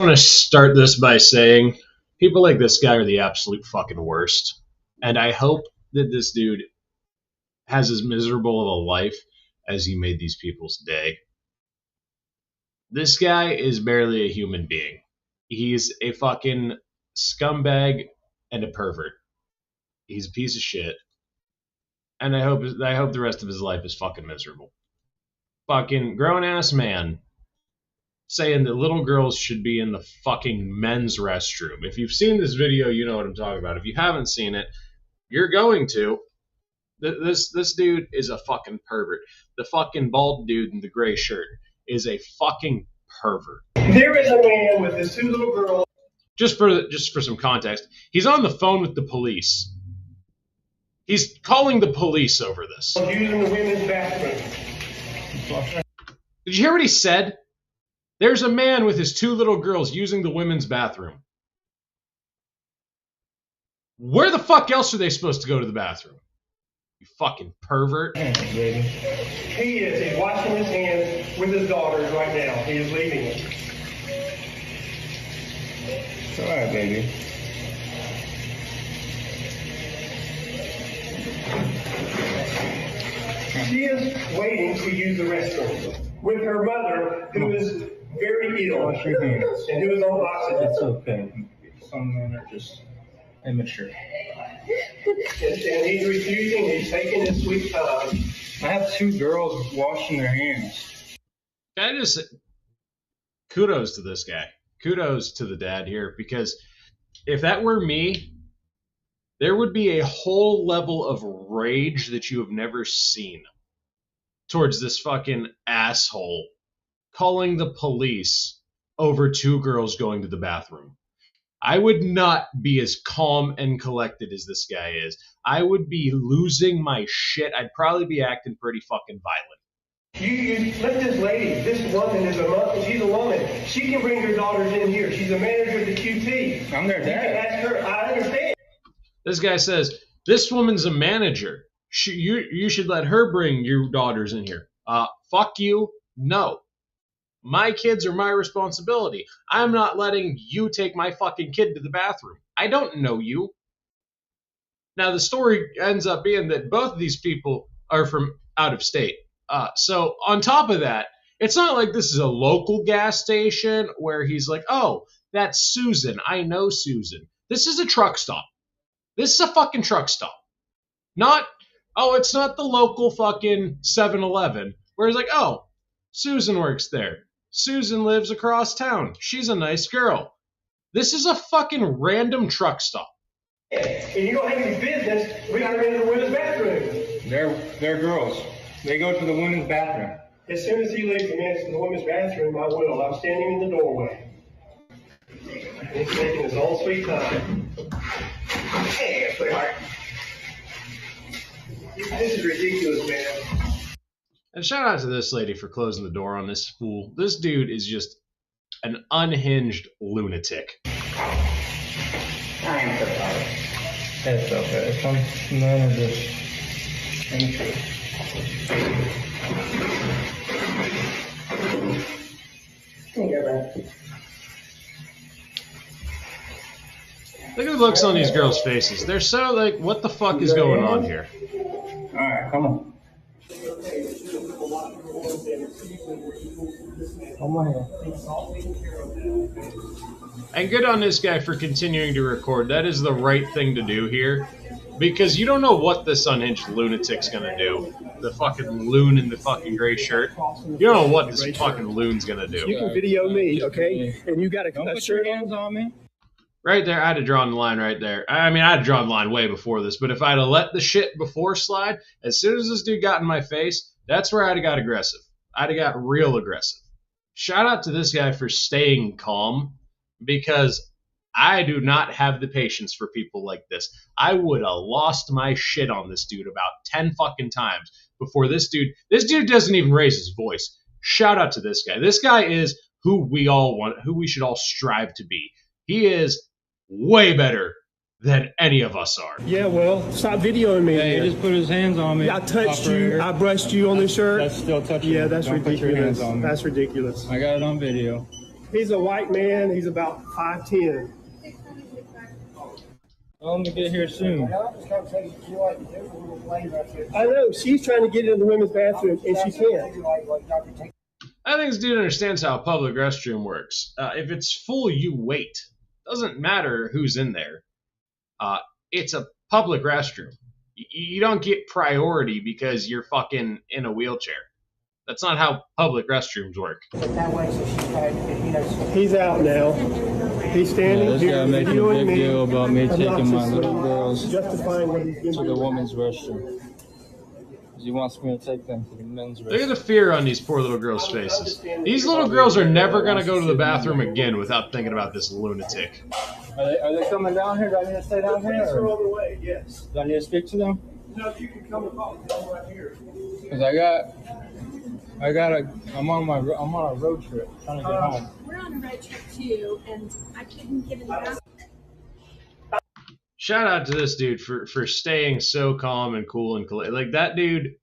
I want to start this by saying people like this guy are the absolute fucking worst. And I hope that this dude has as miserable of a life as he made these people's day. This guy is barely a human being. He's a fucking scumbag and a pervert. He's a piece of shit. And I hope the rest of his life is fucking miserable. Fucking grown-ass man saying that little girls should be in the fucking men's restroom. If you've seen this video, you know what I'm talking about. If you haven't seen it, you're going to. This dude is a fucking pervert. The fucking bald dude in the gray shirt is a fucking pervert. There is a man with his two little girls. Just for some context, he's on the phone with the police. He's calling the police over this. Using the women's bathroom. Did you hear what he said? There's a man with his two little girls using the women's bathroom. Where the fuck else are they supposed to go to the bathroom? You fucking pervert. He is. He's washing his hands with his daughters right now. He is leaving it. It's alright, baby. She is waiting to use the restroom with her mother, who is very ill and who is on oxygen. It's okay. Some men are just immature. And he's refusing. He's taking his sweet time. I have two girls washing their hands. I just kudos to this guy. Kudos to the dad here, because if that were me, there would be a whole level of rage that you have never seen towards this fucking asshole calling the police over two girls going to the bathroom. I would not be as calm and collected as this guy is. I would be losing my shit. I'd probably be acting pretty fucking violent. You let this lady, this woman is she's a woman. She can bring her daughters in here. She's a manager at the QT. I'm their dad. You can ask her. I understand. This guy says, this woman's a manager. You should let her bring your daughters in here. Fuck you. No. My kids are my responsibility. I'm not letting you take my fucking kid to the bathroom. I don't know you. Now, the story ends up being that both of these people are from out of state. So on top of that, it's not like this is a local gas station where he's like, oh, that's Susan. I know Susan. This is a truck stop. This is a fucking truck stop. Not, oh, it's not the local fucking 7-Eleven where he's like, oh, Susan works there. Susan lives across town. She's a nice girl. This is a fucking random truck stop. And you don't have any business. We got to go to the women's bathroom. They're girls. They go to the women's bathroom. As soon as he leaves the men's to the women's bathroom, I will. I'm standing in the doorway. He's taking his own sweet time. Hey, sweetheart. This is ridiculous, man. And shout out to this lady for closing the door on this fool. This dude is just an unhinged lunatic. I am so sorry. It's okay. Some men are just immature. Look at the looks on these girls' faces. They're so like, what the fuck is going on here? Alright, come on. Come on here. And good on this guy for continuing to record. That is the right thing to do here. Because you don't know what this unhinged lunatic's gonna do. The fucking loon in the fucking gray shirt. You don't know what this fucking loon's gonna do. You can video me, okay? And you got a Don't put your hands on me. Right there, I had to draw the line right there. I mean, I had to draw the line way before this, but if I'd have let the shit before slide, as soon as this dude got in my face, that's where I'd have got aggressive. I'd have got real aggressive. Shout out to this guy for staying calm, because I do not have the patience for people like this. I would have lost my shit on this dude about 10 fucking times before this dude doesn't even raise his voice. Shout out to this guy. This guy is who we all want, who we should all strive to be. He is way better than any of us are. Yeah, well, stop videoing me. Yeah, he just put his hands on me. I touched you. I brushed you on the shirt. That's still touching. Yeah, that's Don't ridiculous. Put your hands on me. That's ridiculous. I got it on video. He's a white man. He's about 5'10". Tell him to get here soon. I know. She's trying to get into the women's bathroom, and she can't. I think this dude understands how a public restroom works. If it's full, you wait. Doesn't matter who's in there. It's a public restroom. You don't get priority because you're fucking in a wheelchair. That's not how public restrooms work. He's out now. He's standing This here guy making a videoing big me. deal about me taking my little girls Justifying what he's to the doing. women's restroom. He wants me to take them to the men's Look at restroom. the fear on these poor little girls' faces. These little girls are never going to go to the bathroom again without thinking about this lunatic. Are they coming down here? Do I need to stay down here? Police are Or on the way, yes. do I need to speak to them? No, you can come and talk to them right here. Because I'm on a road trip trying to get home. We're on a road trip too, and I couldn't get in the bathroom. Shout out to this dude for staying so calm and cool and collected. Like, that dude,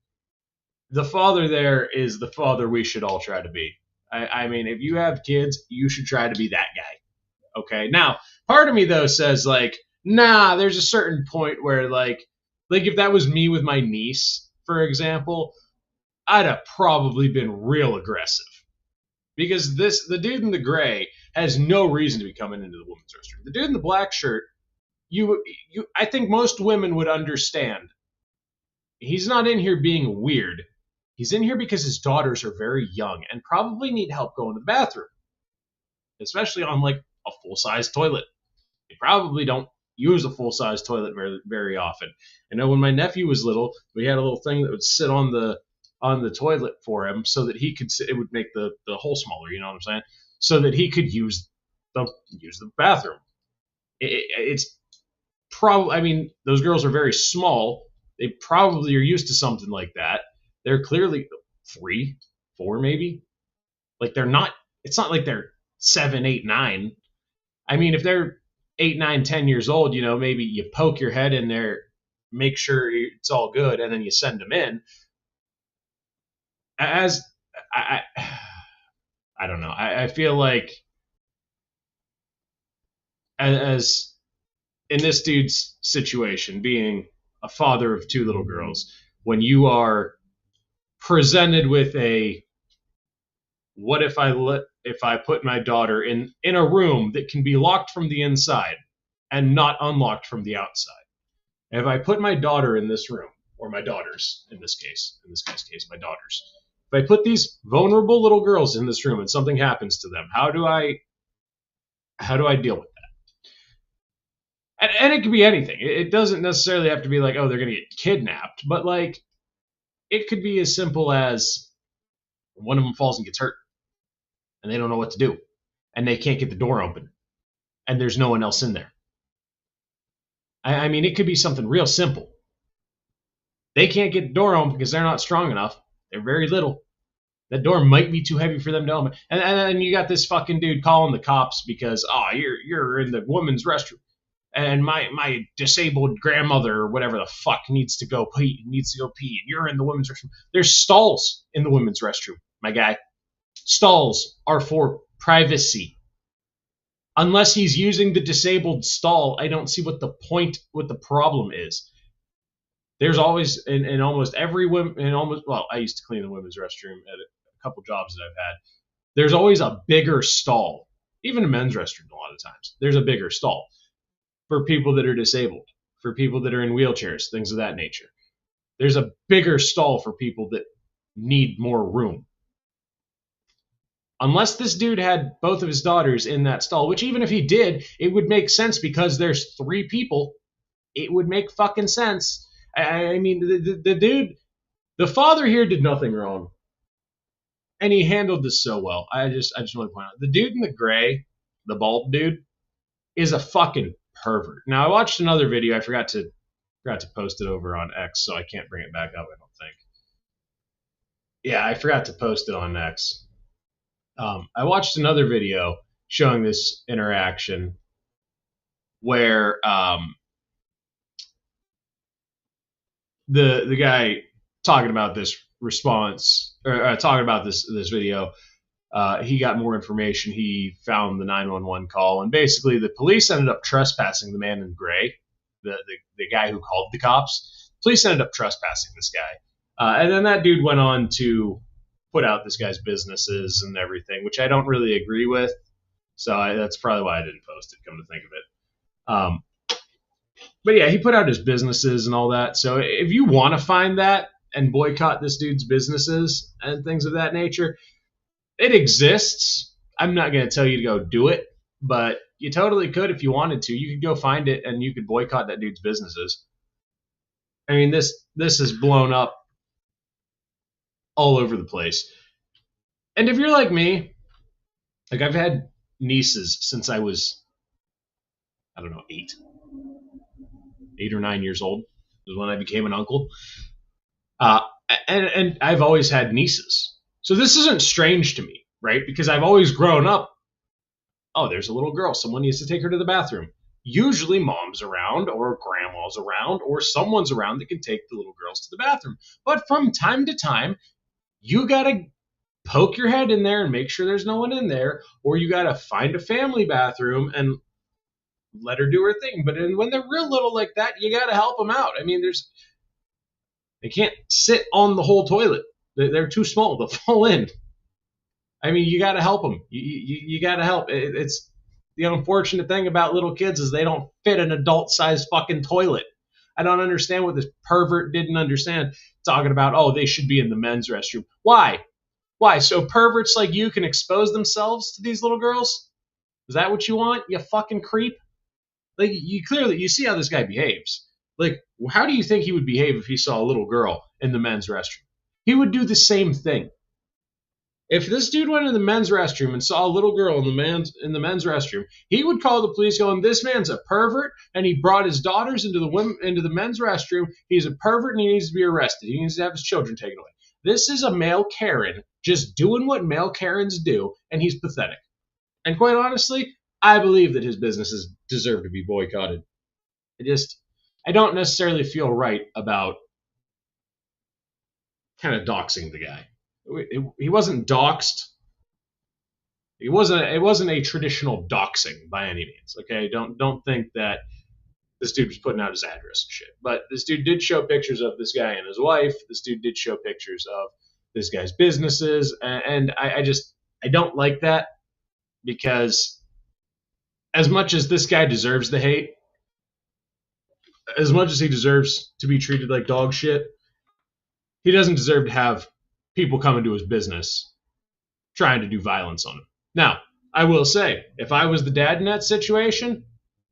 the father there is the father we should all try to be. I mean, if you have kids, you should try to be that guy. Okay? Now, part of me, though, says, like, nah, there's a certain point where, like if that was me with my niece, for example, I'd have probably been real aggressive. Because the dude in the gray has no reason to be coming into the women's restroom. The dude in the black shirt, I think most women would understand. He's not in here being weird. He's in here because his daughters are very young and probably need help going to the bathroom. Especially on, like, a full-size toilet. They probably don't use a full-size toilet very, very often. I know when my nephew was little, we had a little thing that would sit on the toilet for him so that he could sit. It would make the hole smaller, you know what I'm saying? So that he could use the bathroom. It's probably, I mean, those girls are very small. They probably are used to something like that. They're clearly 3, 4 maybe. Like, it's not like they're 7, 8, 9. I mean, if they're 8, 9, 10 years old, you know, maybe you poke your head in there, make sure it's all good, and then you send them in. I don't know. I feel like as in this dude's situation, being a father of 2 little girls, when you are presented with a what if I put my daughter in a room that can be locked from the inside and not unlocked from the outside. If I put my daughter in this room, or my daughters in this case, my daughters. If I put these vulnerable little girls in this room and something happens to them, how do I deal with that? And it could be anything. It doesn't necessarily have to be like, oh, they're going to get kidnapped, but like it could be as simple as one of them falls and gets hurt and they don't know what to do and they can't get the door open and there's no one else in there. I mean, it could be something real simple. They can't get the door open because they're not strong enough. They're very little. That door might be too heavy for them to open. And then you got this fucking dude calling the cops because, oh, you're in the women's restroom. And my disabled grandmother or whatever the fuck needs to go pee, and you're in the women's restroom. There's stalls in the women's restroom, my guy. Stalls are for privacy. Unless he's using the disabled stall, I don't see what the problem is. There's always, in almost every I used to clean the women's restroom at a couple jobs that I've had. There's always a bigger stall. Even a men's restroom a lot of times. There's a bigger stall for people that are disabled, for people that are in wheelchairs, things of that nature. There's a bigger stall for people that need more room. Unless this dude had both of his daughters in that stall, which even if he did, it would make sense because there's 3 people. It would make fucking sense. I mean, the dude, the father here did nothing wrong. And he handled this so well. I just want to point out, the dude in the gray, the bald dude, is a fucking pervert. Now, I watched another video. I forgot to post it over on X, so I can't bring it back up, I don't think. Yeah, I forgot to post it on X. I watched another video showing this interaction where the guy talking about this response or talking about this video he got more information. He found the 911 call, and basically the police ended up trespassing the man in gray, the guy who called the cops. Police ended up trespassing this guy, and then that dude went on to put out this guy's businesses and everything, which I don't really agree with. So that's probably why I didn't post it, come to think of it. But yeah, he put out his businesses and all that. So if you want to find that and boycott this dude's businesses and things of that nature, it exists. I'm not going to tell you to go do it, but you totally could if you wanted to. You could go find it and you could boycott that dude's businesses. I mean, this is blown up all over the place. And if you're like me, like I've had nieces since I was, I don't know, 8 or 9 years old is when I became an uncle. And I've always had nieces. So this isn't strange to me, right? Because I've always grown up, oh, there's a little girl. Someone needs to take her to the bathroom. Usually mom's around or grandma's around or someone's around that can take the little girls to the bathroom. But from time to time, you got to poke your head in there and make sure there's no one in there, or you got to find a family bathroom and let her do her thing. But when they're real little like that, you got to help them out. I mean, they can't sit on the whole toilet. They're too small to fall in. I mean, you got to help them. You got to help. It's the unfortunate thing about little kids is they don't fit an adult-sized fucking toilet. I don't understand what this pervert didn't understand, talking about, oh, they should be in the men's restroom. Why? Why? So perverts like you can expose themselves to these little girls? Is that what you want, you fucking creep? Like, you see how this guy behaves. Like, how do you think he would behave if he saw a little girl in the men's restroom? He would do the same thing. If this dude went in the men's restroom and saw a little girl in the men's restroom, he would call the police going, this man's a pervert, and he brought his daughters into the men's restroom. He's a pervert and he needs to be arrested. He needs to have his children taken away. This is a male Karen just doing what male Karens do, and he's pathetic. And quite honestly, I believe that his businesses deserve to be boycotted. I don't necessarily feel right about kind of doxing the guy. He wasn't doxed. It wasn't a traditional doxing by any means. Okay, don't think that this dude was putting out his address and shit. But this dude did show pictures of this guy and his wife. This dude did show pictures of this guy's businesses, and I don't like that, because as much as this guy deserves the hate, as much as he deserves to be treated like dog shit, he doesn't deserve to have people come into his business trying to do violence on him. Now, I will say, if I was the dad in that situation,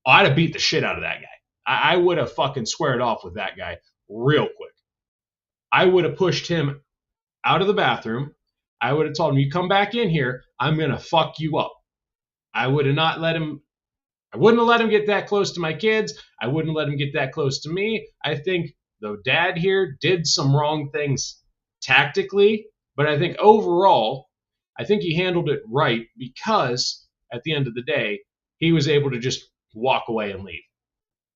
I'd have beat the shit out of that guy. I would have fucking squared off with that guy real quick. I would have pushed him out of the bathroom. I would have told him, you come back in here, I'm going to fuck you up. I wouldn't have let him get that close to my kids. I wouldn't let him get that close to me. I think the dad here did some wrong things tactically, but I think overall, I think he handled it right, because at the end of the day, he was able to just walk away and leave.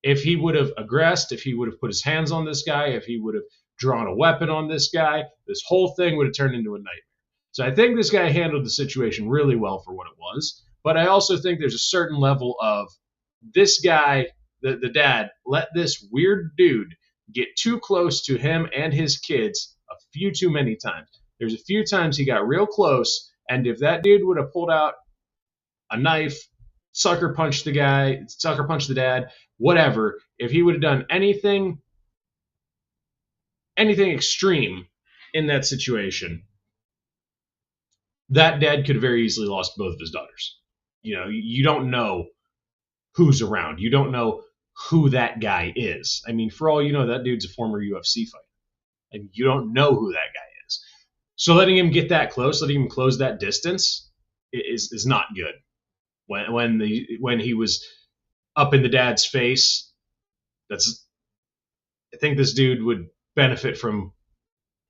If he would have aggressed, if he would have put his hands on this guy, if he would have drawn a weapon on this guy, this whole thing would have turned into a nightmare. So I think this guy handled the situation really well for what it was. But I also think there's a certain level of this guy, the dad, let this weird dude get too close to him and his kids a few too many times. There's a few times he got real close, and if that dude would have pulled out a knife, sucker punched the dad, whatever, if he would have done anything extreme in that situation, that dad could have very easily lost both of his daughters. You know, you don't know who's around. You don't know who that guy is. I mean, for all you know, that dude's a former UFC fighter. And you don't know who that guy is. So letting him get that close, letting him close that distance is not good. When he was up in the dad's face, I think this dude would benefit from,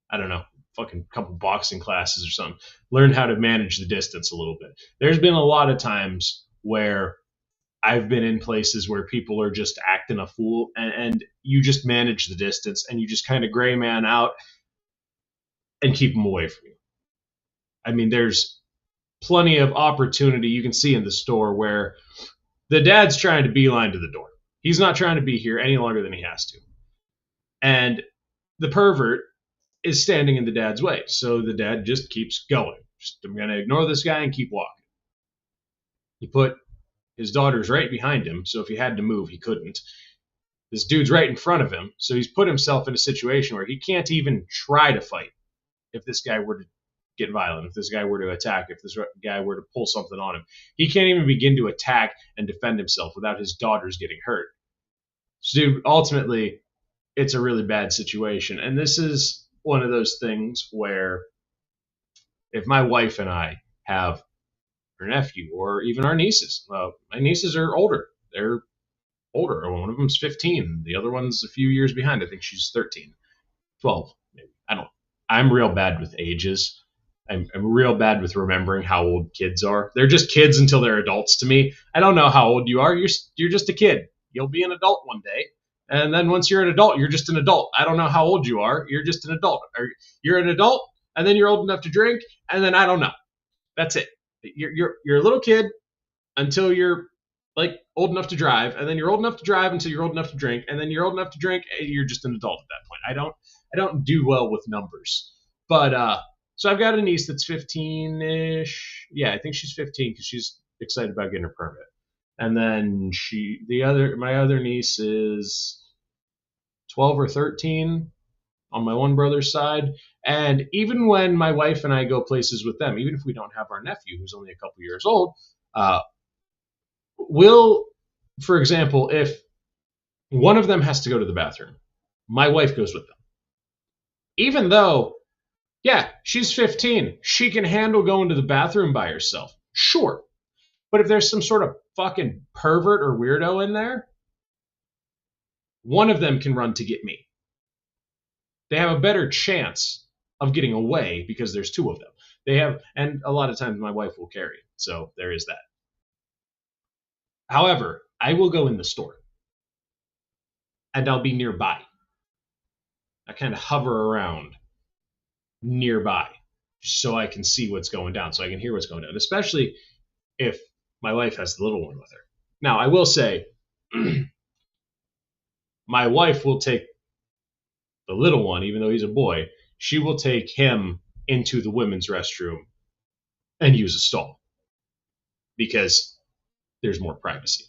I don't know, fucking couple boxing classes or something. Learn how to manage the distance a little bit. There's been a lot of times where I've been in places where people are just acting a fool, and you just manage the distance, and you just kind of gray man out and keep them away from you. I mean, there's plenty of opportunity you can see in the store where the dad's trying to beeline to the door. He's not trying to be here any longer than he has to. And the pervert is standing in the dad's way. So the dad just keeps going. I'm going to ignore this guy and keep walking. He put his daughters right behind him, so if he had to move, he couldn't. This dude's right in front of him, so he's put himself in a situation where he can't even try to fight if this guy were to get violent, if this guy were to attack, if this guy were to pull something on him. He can't even begin to attack and defend himself without his daughters getting hurt. So, dude, ultimately, it's a really bad situation. And this is one of those things where if my wife and I have her nephew or even our nieces, my nieces are older. They're older. One of them's 15. The other one's a few years behind. I think she's 13, 12, maybe. I don't know. I'm real bad with ages. I'm real bad with remembering how old kids are. They're just kids until they're adults to me. I don't know how old you are. You're just a kid. You'll be an adult one day. And then once you're an adult, you're just an adult. I don't know how old you are. You're just an adult. Or you're an adult, and then you're old enough to drink, and then I don't know. That's it. You're a little kid until you're like old enough to drive, and then you're old enough to drive until you're old enough to drink, and then you're old enough to drink, and you're just an adult at that point. I don't do well with numbers. But so I've got a niece that's 15-ish. Yeah, I think she's 15 because she's excited about getting her permit. And then my other niece is 12 or 13 on my one brother's side. And even when my wife and I go places with them, even if we don't have our nephew who's only a couple years old, we'll, for example, if one of them has to go to the bathroom, my wife goes with them. Even though, yeah, she's 15, she can handle going to the bathroom by herself. Sure. But if there's some sort of fucking pervert or weirdo in there, one of them can run to get me. They have a better chance of getting away because there's two of them. And a lot of times my wife will carry. So there is that. However, I will go in the store and I'll be nearby. I kind of hover around nearby so I can see what's going down, so I can hear what's going down, especially if my wife has the little one with her. Now, I will say, my wife will take the little one, even though he's a boy, she will take him into the women's restroom and use a stall because there's more privacy.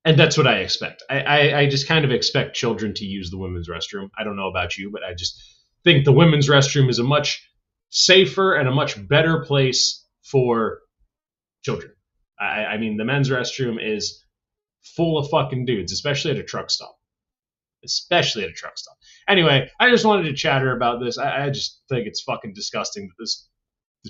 And that's what I expect. I just kind of expect children to use the women's restroom. I don't know about you, but I just think the women's restroom is a much safer and a much better place for children. I mean, the men's restroom is full of fucking dudes, especially at a truck stop. Anyway, I just wanted to chatter about this. I just think it's fucking disgusting that this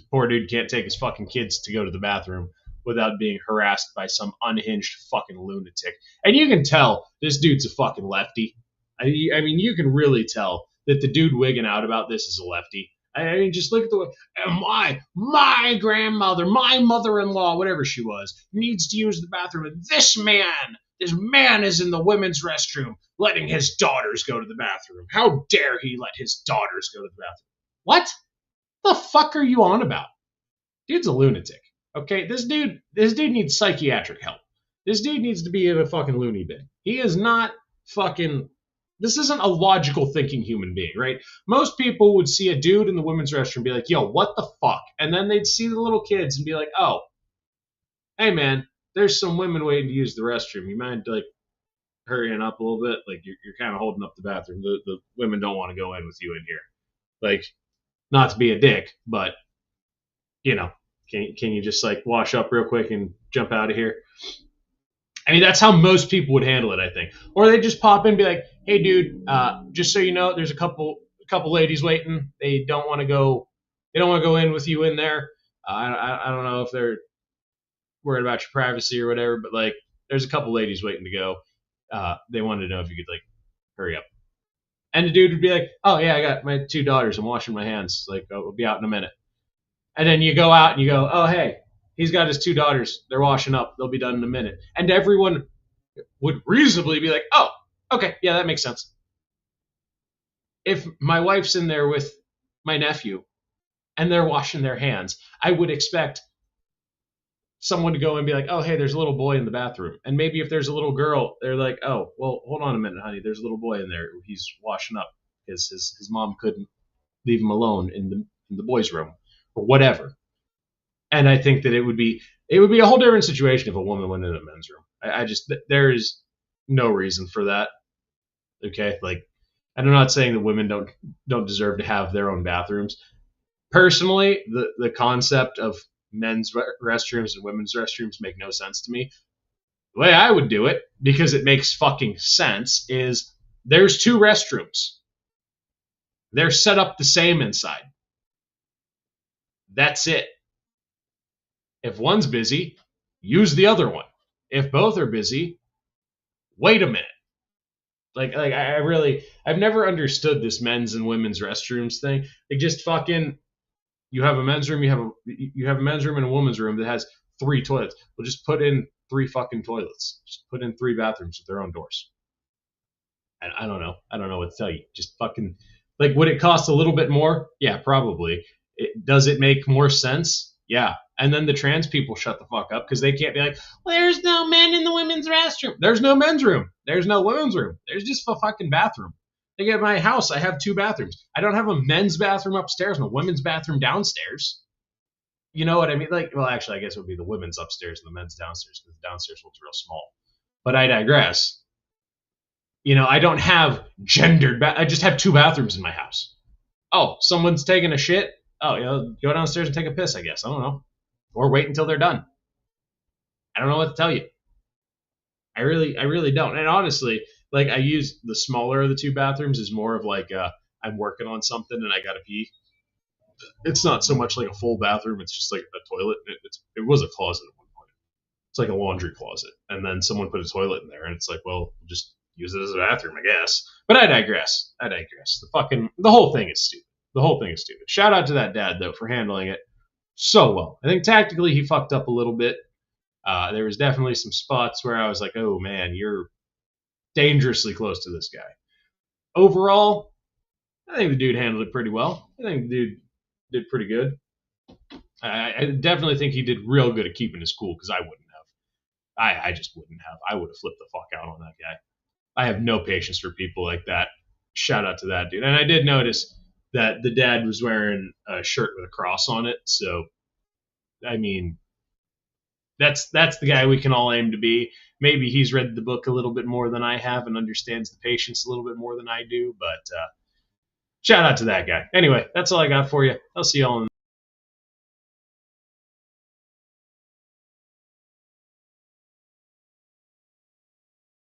poor dude can't take his fucking kids to go to the bathroom without being harassed by some unhinged fucking lunatic. And you can tell this dude's a fucking lefty. I mean, you can really tell that the dude wigging out about this is a lefty. I mean, just look at the way my grandmother, my mother-in-law, whatever she was, needs to use the bathroom. And this man is in the women's restroom letting his daughters go to the bathroom. How dare he let his daughters go to the bathroom? What the fuck are you on about? Dude's a lunatic. Okay, this dude needs psychiatric help. This dude needs to be in a fucking loony bin. He is not fucking... This isn't a logical thinking human being, right? Most people would see a dude in the women's restroom and be like, yo, what the fuck? And then they'd see the little kids and be like, oh, hey, man, there's some women waiting to use the restroom. You mind, like, hurrying up a little bit? Like, you're kind of holding up the bathroom. The women don't want to go in with you in here. Like, not to be a dick, but, you know, can you just, like, wash up real quick and jump out of here? I mean, that's how most people would handle it, I think. Or they just pop in and be like, hey, dude, just so you know, there's a couple ladies waiting. They don't want to go in with you in there. I don't know if they're worried about your privacy or whatever, but, like, there's a couple ladies waiting to go. They wanted to know if you could, like, hurry up. And the dude would be like, oh, yeah, I got my 2 daughters. I'm washing my hands. Like, I'll be out in a minute. And then you go out and you go, oh, hey, he's got his 2 daughters. They're washing up. They'll be done in a minute. And everyone would reasonably be like, oh, okay, yeah, that makes sense. If my wife's in there with my nephew and they're washing their hands, I would expect someone to go and be like, oh, hey, there's a little boy in the bathroom. And maybe if there's a little girl, they're like, oh, well, hold on a minute, honey. There's a little boy in there. He's washing up because his mom couldn't leave him alone in the boys' room or whatever. And I think that it would be a whole different situation if a woman went in the men's room. I just, there is no reason for that. Okay, like, and I'm not saying that women don't deserve to have their own bathrooms. Personally, the concept of men's restrooms and women's restrooms make no sense to me. The way I would do it, because it makes fucking sense, is there's two restrooms. They're set up the same inside. That's it. If one's busy, use the other one. If both are busy, wait a minute. Like I've never understood this men's and women's restrooms thing. They just fucking, you have a men's room, you have a men's room and a woman's room that has 3 toilets. Well, just put in 3 fucking toilets. Just put in 3 bathrooms with their own doors. And I don't know what to tell you. Just fucking, like, would it cost a little bit more? Yeah, probably. Does it make more sense? Yeah. And then the trans people shut the fuck up because they can't be like, well, there's no men in the women's restroom. There's no men's room. There's no women's room. There's just a fucking bathroom. Like at my house, I have 2 bathrooms. I don't have a men's bathroom upstairs and a women's bathroom downstairs. You know what I mean? Like, well, actually, I guess it would be the women's upstairs and the men's downstairs because the downstairs one's real small. But I digress. You know, I don't have gendered. I just have 2 bathrooms in my house. Oh, someone's taking a shit. Oh, you know, go downstairs and take a piss, I guess. I don't know. Or wait until they're done. I don't know what to tell you. I really don't. And honestly, like, I use the smaller of the 2 bathrooms as more of like I'm working on something and I gotta pee. It's not so much like a full bathroom. It's just like a toilet. It was a closet at one point. It's like a laundry closet, and then someone put a toilet in there, and it's like, well, just use it as a bathroom, I guess. But I digress. The whole thing is stupid. The whole thing is stupid. Shout out to that dad though for handling it so well. I think tactically he fucked up a little bit. There was definitely some spots where I was like, oh man, you're dangerously close to this guy. Overall, I think the dude handled it pretty well. I think the dude did pretty good. I definitely think he did real good at keeping his cool because I wouldn't have. I just wouldn't have. I would have flipped the fuck out on that guy. I have no patience for people like that. Shout out to that dude. And I did notice that the dad was wearing a shirt with a cross on it. So, I mean, that's the guy we can all aim to be. Maybe he's read the book a little bit more than I have and understands the patience a little bit more than I do. But shout out to that guy. Anyway, that's all I got for you. I'll see y'all in